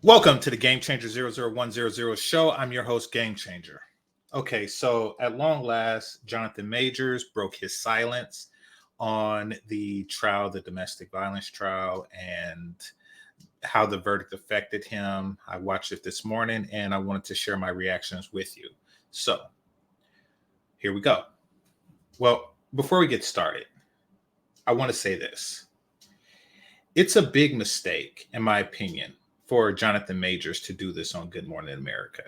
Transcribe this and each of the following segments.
Welcome to the Gamechange00100 show. I'm your host, GameChanger. Okay, so at long last, Jonathan Majors broke his silence on the trial, the domestic violence trial, and how the verdict affected him. I watched it this morning and I wanted to share my reactions with you. So here we go. Well, before we get started, I want to say this. It's a big mistake, in my opinion, for Jonathan Majors to do this on Good Morning America.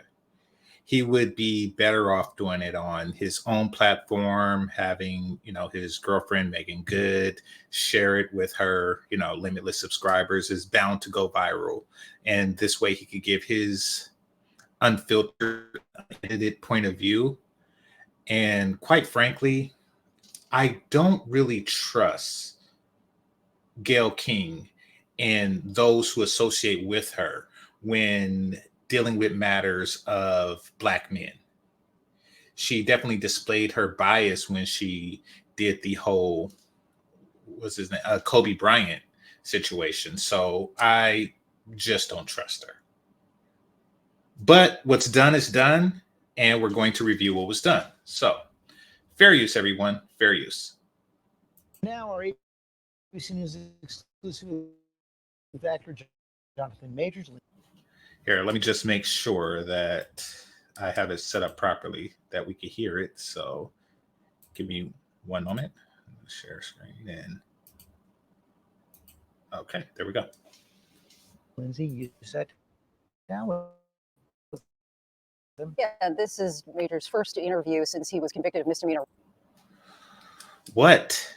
He would be better off doing it on his own platform, having, his girlfriend, Megan Good, share it with her, limitless subscribers is bound to go viral. And this way he could give his unfiltered, unedited point of view. And quite frankly, I don't really trust Gayle King and those who associate with her when dealing with matters of Black men. She definitely displayed her bias when she did the whole, what's his name, Kobe Bryant situation. So I just don't trust her. But what's done is done, and we're going to review what was done. So fair use, everyone. Fair use. Now our ABC News exclusive with actor Jonathan Majors. Here, let me just make sure that I have it set up properly that we can hear it. So give me one moment. Share screen and okay, there we go. Lindsay, you sat down with them. Yeah, this is Major's first interview since he was convicted of misdemeanor. What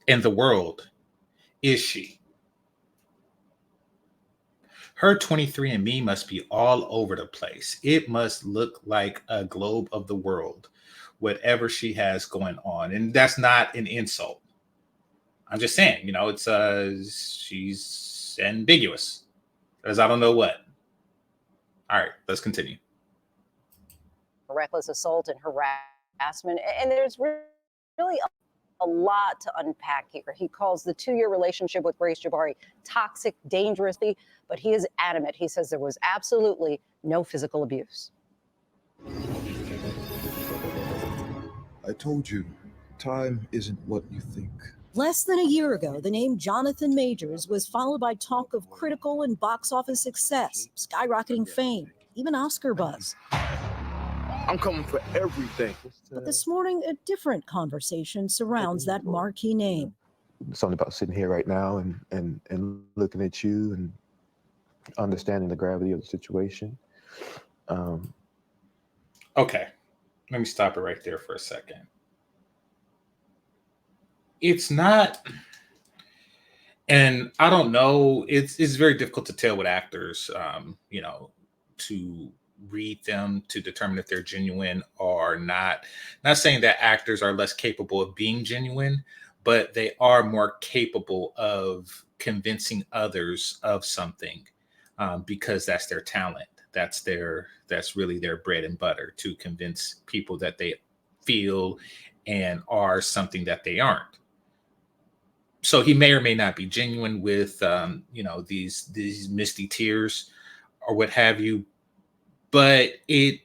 in the world is she? Her 23andMe must be all over the place. It must look like a globe of the world, whatever she has going on. And that's not an insult. I'm just saying, she's ambiguous. As I don't know what. All right, let's continue. Reckless assault and harassment. And there's really a lot to unpack here. He calls the 2-year relationship with Grace Jabari toxic, dangerous, but he is adamant. He says there was absolutely no physical abuse. I told you, time isn't what you think. Less than a year ago, the name Jonathan Majors was followed by talk of critical and box office success, skyrocketing fame, even Oscar buzz. I'm coming for everything. But this morning, a different conversation surrounds that marquee name. Something about sitting here right now and looking at you and understanding the gravity of the situation. Okay, let me stop it right there for a second. It's not, and I don't know, it's very difficult to tell with actors, to read them to determine if they're genuine or not. Not saying that actors are less capable of being genuine, but they are more capable of convincing others of something because that's their talent. That's really their bread and butter, to convince people that they feel and are something that they aren't. So he may or may not be genuine with these misty tears or what have you, but it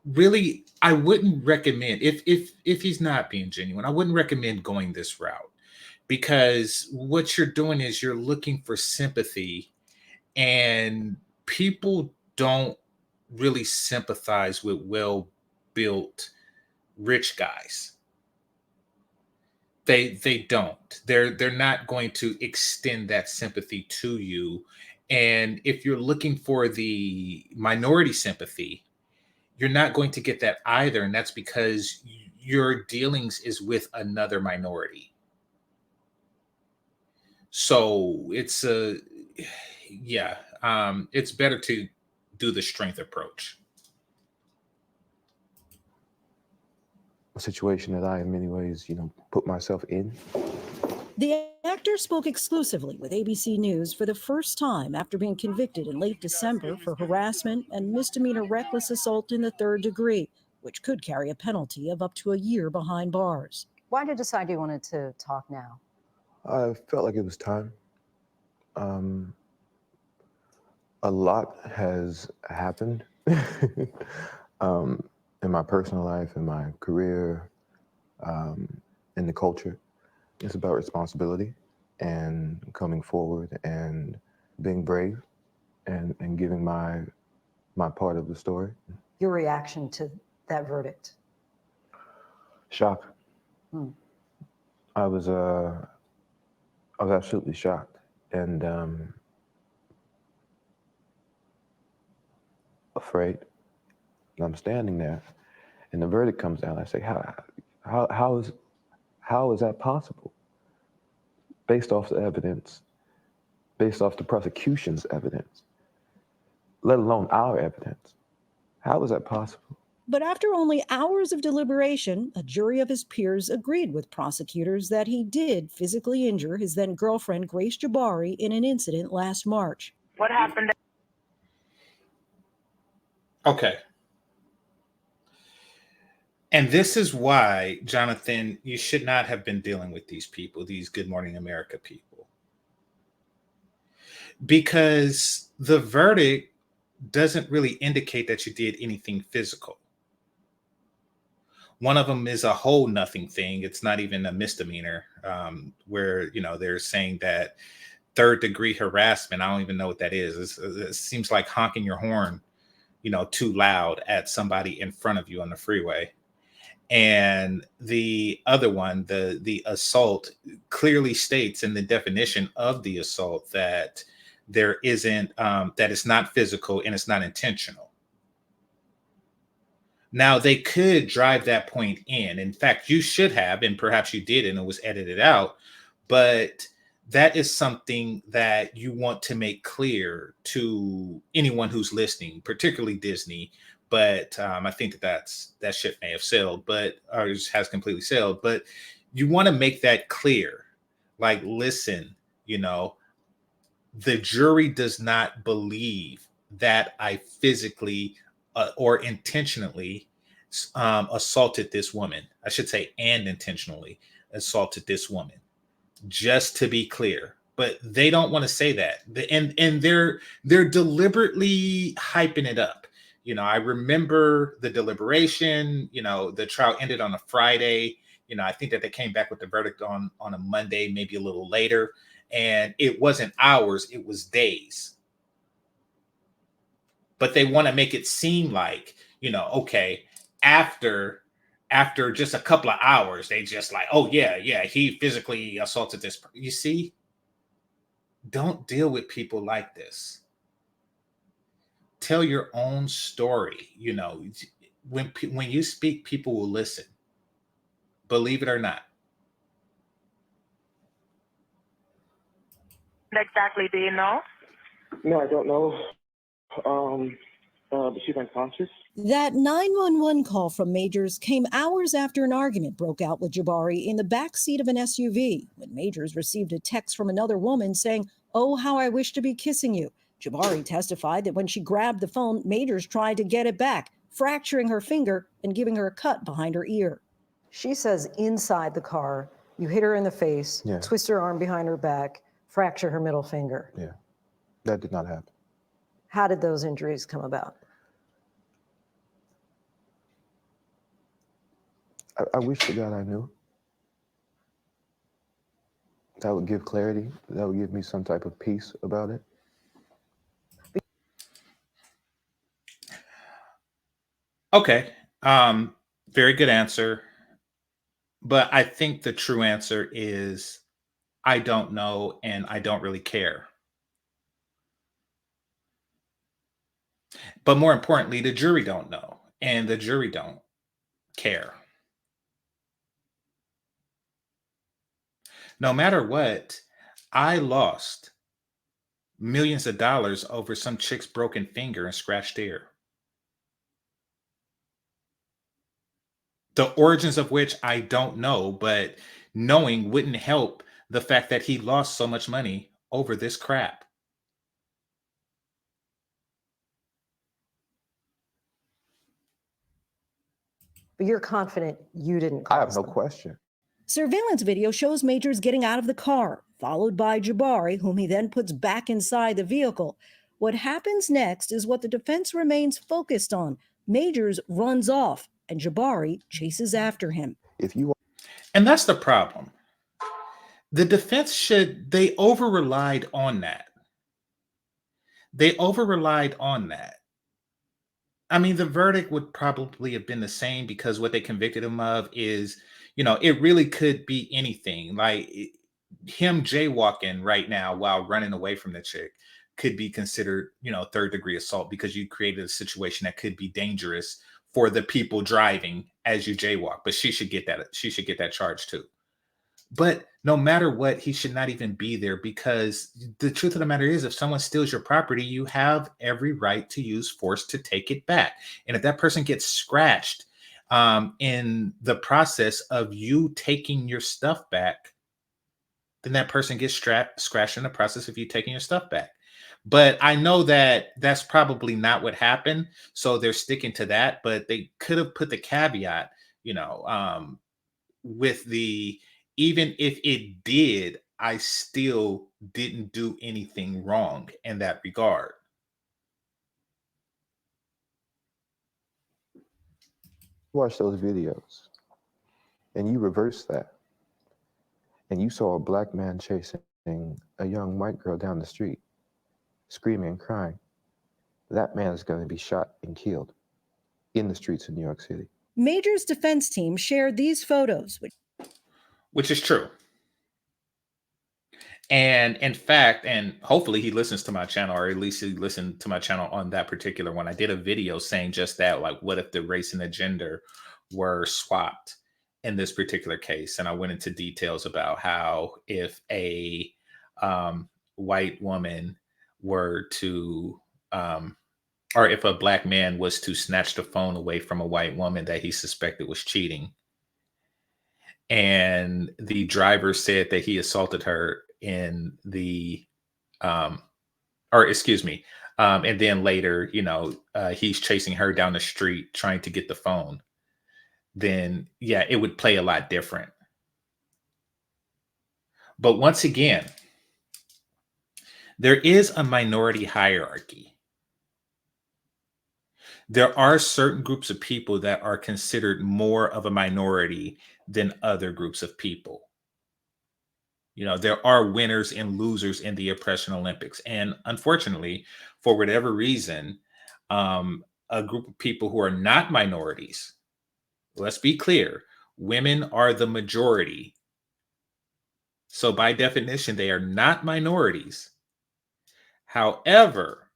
really, I wouldn't recommend, if he's not being genuine, I wouldn't recommend going this route, because what you're doing is you're looking for sympathy, and people don't really sympathize with well-built rich guys. They don't. They're not going to extend that sympathy to you. And if you're looking for the minority sympathy, you're not going to get that either. And that's because your dealings is with another minority. So it's it's better to do the strength approach. A situation that I, in many ways, put myself in. The actor spoke exclusively with ABC News for the first time after being convicted in late December for harassment and misdemeanor reckless assault in the 3rd degree, which could carry a penalty of up to a year behind bars. Why did you decide you wanted to talk now? I felt like it was time. A lot has happened in my personal life, in my career, in the culture. It's about responsibility and coming forward and being brave and giving my part of the story. Your reaction to that verdict? Shock. I was absolutely shocked and afraid. And I'm standing there, and the verdict comes down. I say, how is that possible? Based off the evidence, based off the prosecution's evidence, let alone our evidence. How is that possible? But after only hours of deliberation, a jury of his peers agreed with prosecutors that he did physically injure his then girlfriend, Grace Jabari, in an incident last March. What happened? Okay. And this is why, Jonathan, you should not have been dealing with these people, these Good Morning America people. Because the verdict doesn't really indicate that you did anything physical. One of them is a whole nothing thing. It's not even a misdemeanor, where, they're saying that third-degree harassment. I don't even know what that is. It seems like honking your horn, too loud at somebody in front of you on the freeway. And the other one, the assault, clearly states in the definition of the assault that there isn't, that it's not physical and it's not intentional. Now, they could drive that point in. In fact, you should have, and perhaps you did, and it was edited out. But that is something that you want to make clear to anyone who's listening, particularly Disney. But I think that ship may have sailed, but ours has completely sailed. But you want to make that clear. Like, listen, the jury does not believe that I physically or intentionally assaulted this woman. I should say, and intentionally assaulted this woman, just to be clear. But they don't want to say that. And they're deliberately hyping it up. I remember the deliberation, the trial ended on a Friday. I think that they came back with the verdict on a Monday, maybe a little later. And it wasn't hours, it was days. But they want to make it seem like, okay, after just a couple of hours, they just like, oh yeah, he physically assaulted this. You see, don't deal with people like this. Tell your own story. When you speak, people will listen. Believe it or not. Exactly, do you know? No, I don't know. But she's unconscious. That 911 call from Majors came hours after an argument broke out with Jabari in the back seat of an SUV, when Majors received a text from another woman saying, "Oh, how I wish to be kissing you." Jabari testified that when she grabbed the phone, Majors tried to get it back, fracturing her finger and giving her a cut behind her ear. She says inside the car, you hit her in the face, twist her arm behind her back, fracture her middle finger. Yeah, that did not happen. How did those injuries come about? I wish to God I knew. That would give clarity. That would give me some type of peace about it. Okay. Very good answer. But I think the true answer is I don't know and I don't really care. But more importantly, the jury don't know and the jury don't care. No matter what, I lost millions of dollars over some chick's broken finger and scratched ear. The origins of which I don't know, but knowing wouldn't help the fact that he lost so much money over this crap. But you're confident you didn't cause I have no them. question. Surveillance video shows Majors getting out of the car, followed by Jabari, whom he then puts back inside the vehicle. What happens next is what the defense remains focused on. Majors runs off, and Jabari chases after him. And that's the problem. The defense they over-relied on that. They over-relied on that. I mean, the verdict would probably have been the same because what they convicted him of is, it really could be anything. Like him jaywalking right now while running away from the chick could be considered, third-degree assault because you created a situation that could be dangerous for the people driving as you jaywalk. But she should get that. She should get that charge too. But no matter what, he should not even be there because the truth of the matter is, if someone steals your property, you have every right to use force to take it back. And if that person gets scratched in the process of you taking your stuff back, then that person gets scratched in the process of you taking your stuff back. But I know that that's probably not what happened. So they're sticking to that. But they could have put the caveat, with the, even if it did, I still didn't do anything wrong in that regard. Watch those videos and you reverse that and you saw a black man chasing a young white girl down the street, screaming and crying, that man is going to be shot and killed in the streets of New York City. Major's defense team shared these photos, which is true. And in fact, and hopefully he listens to my channel, or at least he listened to my channel on that particular one. I did a video saying just that, like, what if the race and the gender were swapped in this particular case? And I went into details about how if a white woman were to, or if a black man was to snatch the phone away from a white woman that he suspected was cheating, and the driver said that he assaulted her in the and then later, he's chasing her down the street trying to get the phone, then yeah, it would play a lot different. But once again, there is a minority hierarchy. There are certain groups of people that are considered more of a minority than other groups of people. There are winners and losers in the oppression Olympics. And unfortunately, for whatever reason, a group of people who are not minorities, let's be clear, women are the majority. So by definition, they are not minorities. However,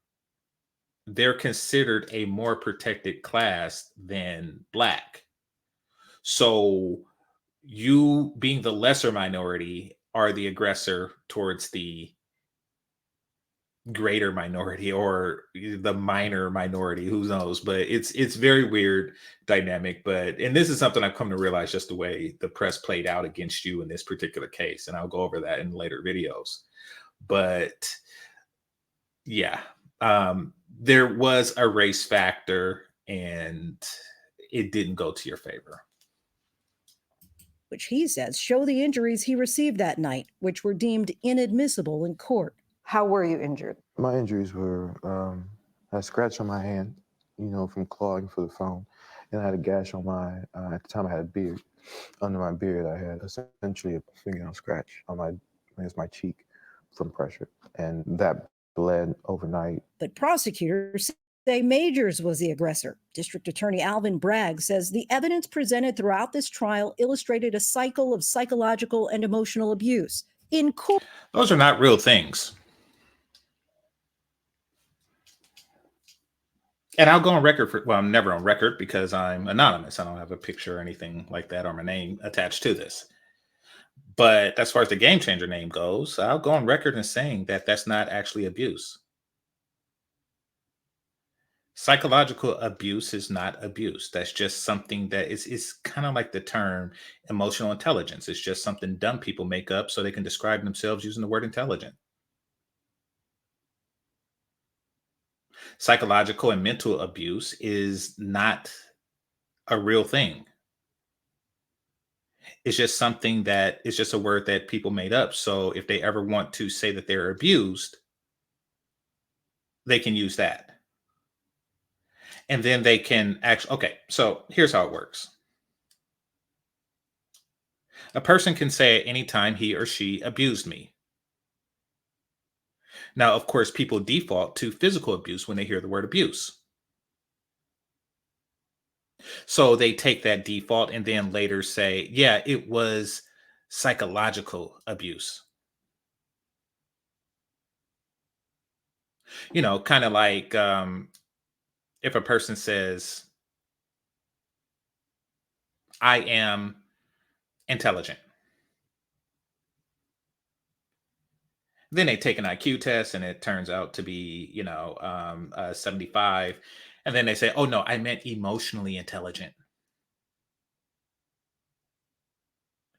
they're considered a more protected class than Black. So you being the lesser minority are the aggressor towards the greater minority or the minor minority, who knows? But it's very weird dynamic. And this is something I've come to realize, just the way the press played out against you in this particular case, and I'll go over that in later videos. But yeah, there was a race factor and it didn't go to your favor. Which he says show the injuries he received that night, which were deemed inadmissible in court. How were you injured? My injuries were a scratch on my hand, from clawing for the phone. And I had a gash on at the time I had a beard. Under my beard, I had essentially a fingernail scratch on my cheek from pressure. And that bled overnight. But prosecutors say Majors was the aggressor. District Attorney Alvin Bragg says the evidence presented throughout this trial illustrated a cycle of psychological and emotional abuse. In court, those are not real things. And I'll go on record I'm never on record because I'm anonymous. I don't have a picture or anything like that or my name attached to this. But as far as the Game Changer name goes, I'll go on record in saying that that's not actually abuse. Psychological abuse is not abuse. That's just something that is kind of like the term emotional intelligence. It's just something dumb people make up so they can describe themselves using the word intelligent. Psychological and mental abuse is not a real thing. It's just something that is just a word that people made up. So if they ever want to say that they're abused, they can use that. And then they can actually, okay, so here's how it works. A person can say at any time he or she abused me. Now, of course, people default to physical abuse when they hear the word abuse. So they take that default and then later say, yeah, it was psychological abuse. You know, kind of like if a person says, I am intelligent. Then they take an IQ test and it turns out to be, 75. And then they say, oh, no, I meant emotionally intelligent.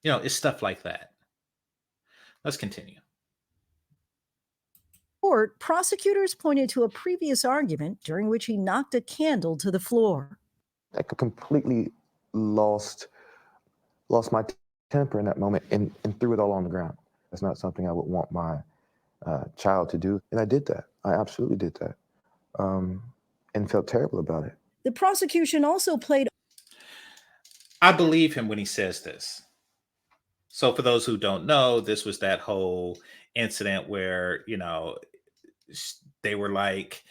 You know, it's stuff like that. Let's continue. Court, prosecutors pointed to a previous argument during which he knocked a candle to the floor. I completely lost my temper in that moment and threw it all on the ground. That's not something I would want my child to do. And I did that. I absolutely did that. And felt terrible about it. The prosecution also played. I believe him when he says this. So for those who don't know, this was that whole incident where, they were like,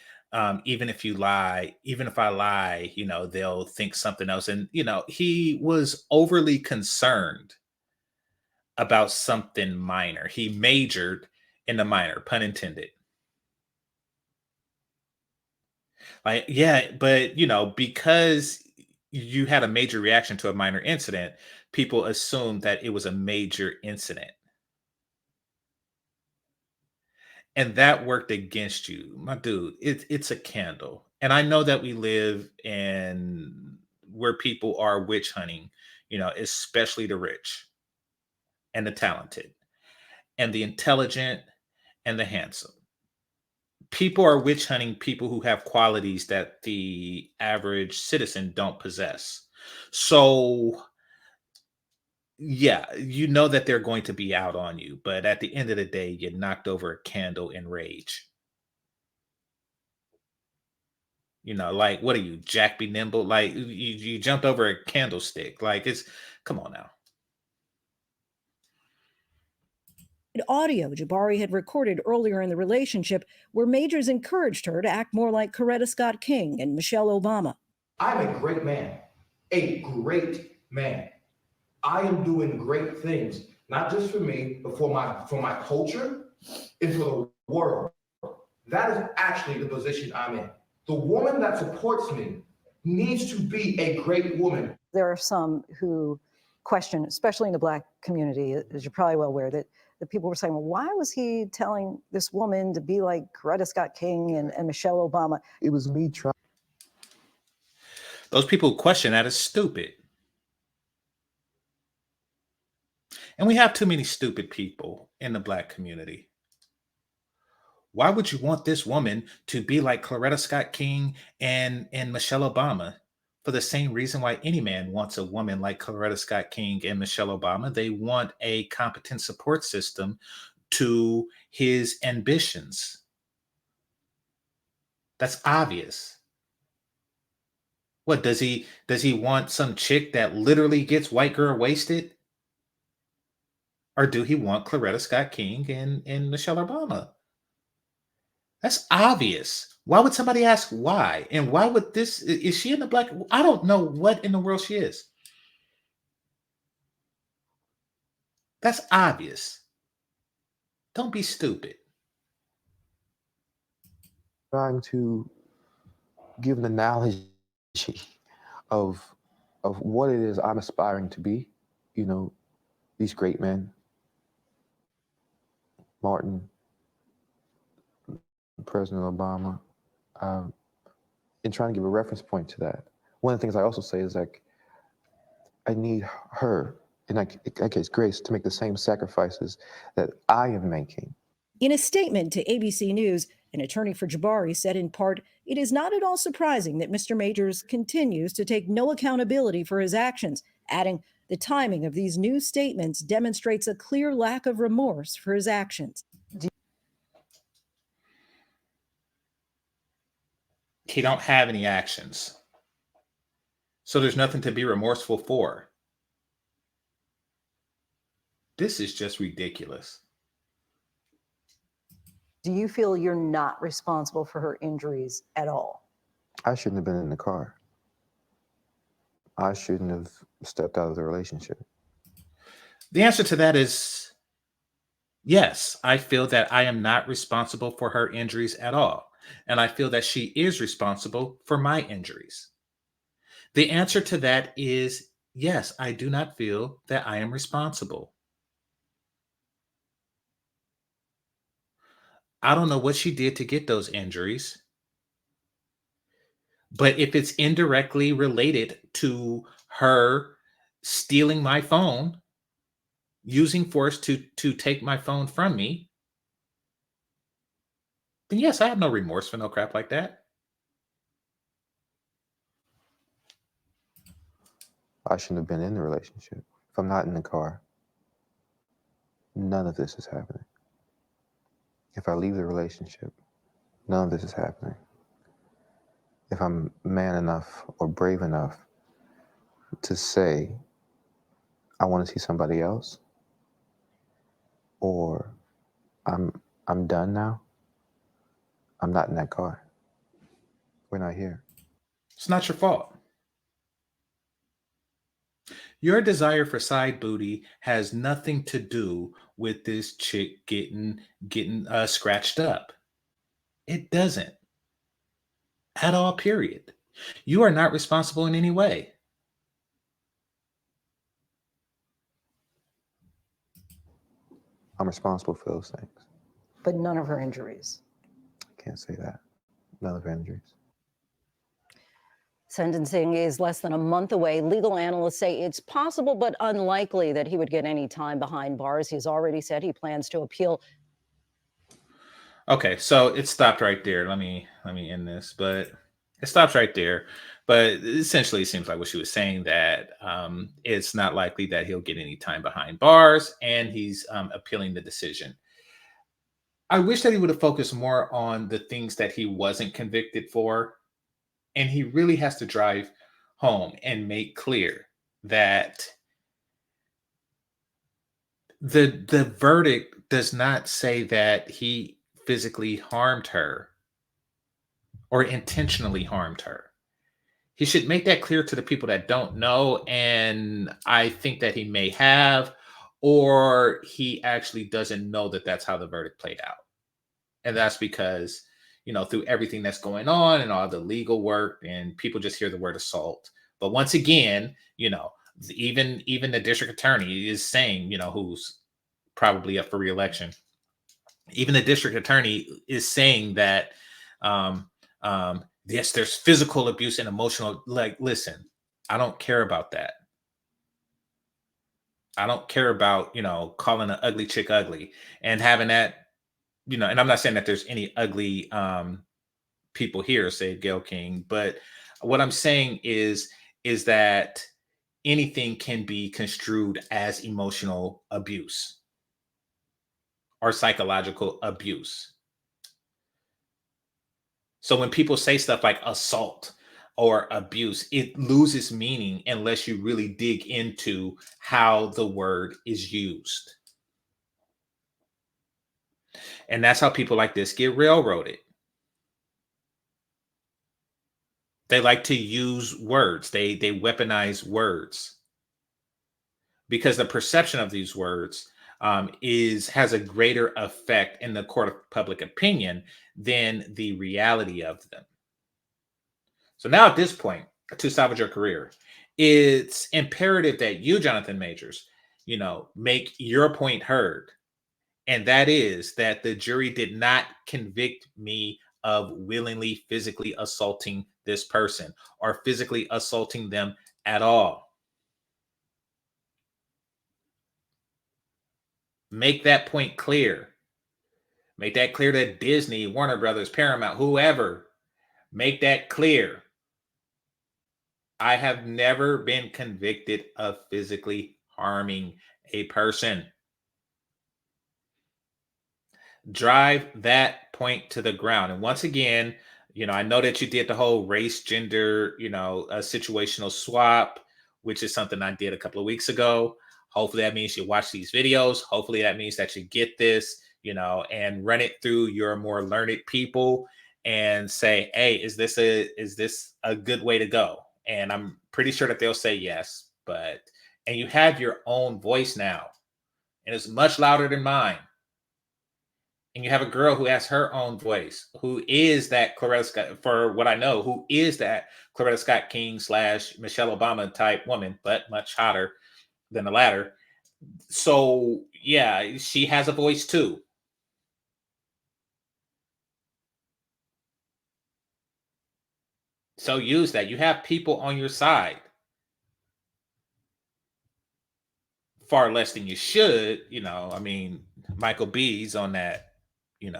even if you lie, even if I lie, they'll think something else. And, he was overly concerned about something minor. He majored in the minor, pun intended. Like, yeah, but, because you had a major reaction to a minor incident, people assumed that it was a major incident. And that worked against you. My dude, it's a candle. And I know that we live in where people are witch hunting, especially the rich and the talented and the intelligent and the handsome. People are witch hunting people who have qualities that the average citizen don't possess. So, yeah, you know that they're going to be out on you, but at the end of the day, you knocked over a candle in rage. Like, what are you, Jack be nimble? Like, you jumped over a candlestick. Like, come on now. Audio Jabari had recorded earlier in the relationship where Majors encouraged her to act more like Coretta Scott King and Michelle Obama. I'm a great man. A great man. I am doing great things, not just for me, but for my culture and for the world. That is actually the position I'm in. The woman that supports me needs to be a great woman. There are some who question, especially in the Black community, as you're probably well aware, that people were saying, well, why was he telling this woman to be like Coretta Scott King and Michelle Obama? It was me trying. Those people who question that is stupid. And we have too many stupid people in the Black community. Why would you want this woman to be like Coretta Scott King and Michelle Obama? For the same reason why any man wants a woman like Coretta Scott King and Michelle Obama. They want a competent support system to his ambitions. That's obvious. What does he want some chick that literally gets white girl wasted? Or do he want Coretta Scott King and Michelle Obama? That's obvious. Why would somebody ask why? And why would this? Is she in the Black? I don't know what in the world she is. That's obvious. Don't be stupid. Trying to give an analogy of what it is I'm aspiring to be. These great men, Martin, President Obama, and trying to give a reference point to that. One of the things I also say is like, I need her, in that case, Grace, to make the same sacrifices that I am making. In a statement to ABC News, an attorney for Jabari said in part, it is not at all surprising that Mr. Majors continues to take no accountability for his actions, adding, the timing of these new statements demonstrates a clear lack of remorse for his actions. He don't have any actions. So there's nothing to be remorseful for. This is just ridiculous. Do you feel you're not responsible for her injuries at all? I shouldn't have been in the car. I shouldn't have stepped out of the relationship. The answer to that is yes. I feel that I am not responsible for her injuries at all. And I feel that she is responsible for my injuries. The answer to that is yes, I do not feel that I am responsible. I don't know what she did to get those injuries, but if it's indirectly related to her stealing my phone, using force to take my phone from me, then yes, I have no remorse for no crap like that. I shouldn't have been in the relationship. If I'm not in the car, none of this is happening. If I leave the relationship, none of this is happening. If I'm man enough or brave enough to say, I want to see somebody else, or I'm done now, I'm not in that car. We're not here. It's not your fault. Your desire for side booty has nothing to do with this chick getting scratched up. It doesn't at all, period. You are not responsible in any way. I'm responsible for those things. But none of her injuries. I can't say that. None of her injuries. Sentencing is less than a month away. Legal analysts say it's possible but unlikely that he would get any time behind bars. He's already said he plans to appeal. Okay, so it stopped right there. Let me end this, but it stops right there. But essentially, it seems like what she was saying, that it's not likely that he'll get any time behind bars, and he's appealing the decision. I wish that he would have focused more on the things that he wasn't convicted for, and he really has to drive home and make clear that the verdict does not say that he physically harmed her or intentionally harmed her. He should make that clear to the people that don't know, and I think that he may have, or he actually doesn't know that that's how the verdict played out. And that's because, through everything that's going on and all the legal work, and people just hear the word assault. But once again, even the district attorney is saying, who's probably up for re-election, even the district attorney is saying that yes, there's physical abuse and emotional. Like, listen, I don't care about that. I don't care about, calling an ugly chick ugly and having that, and I'm not saying that there's any ugly people here, say Gail King, but what I'm saying is that anything can be construed as emotional abuse or psychological abuse. So when people say stuff like assault or abuse, it loses meaning unless you really dig into how the word is used. And that's how people like this get railroaded. They like to use words. They weaponize words because the perception of these words has a greater effect in the court of public opinion than the reality of them. So now at this point, to salvage your career, it's imperative that you, Jonathan Majors, make your point heard. And that is that the jury did not convict me of willingly physically assaulting this person or physically assaulting them at all. Make that point clear. Make that clear to Disney, Warner Brothers, Paramount, whoever. Make that clear. I have never been convicted of physically harming a person. Drive that point to the ground. And once again, I know that you did the whole race, gender, a situational swap, which is something I did a couple of weeks ago. Hopefully that means you watch these videos. Hopefully that means that you get this, and run it through your more learned people and say, hey, is this a good way to go? And I'm pretty sure that they'll say yes, and you have your own voice now, and it's much louder than mine. And you have a girl who has her own voice, who is that Coretta Scott, for what I know, who is that Coretta Scott King / Michelle Obama type woman, but much hotter than the latter. So yeah, she has a voice too. So use that. You have people on your side. Far less than you should, I mean, Michael B's on that, he's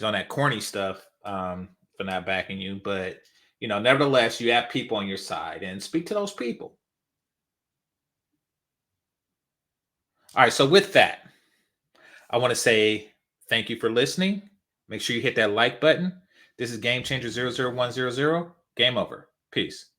on that corny stuff for not backing you, but nevertheless, you have people on your side, and speak to those people. All right, so with that, I want to say thank you for listening. Make sure you hit that like button. This is GameChanger00100. Game over. Peace.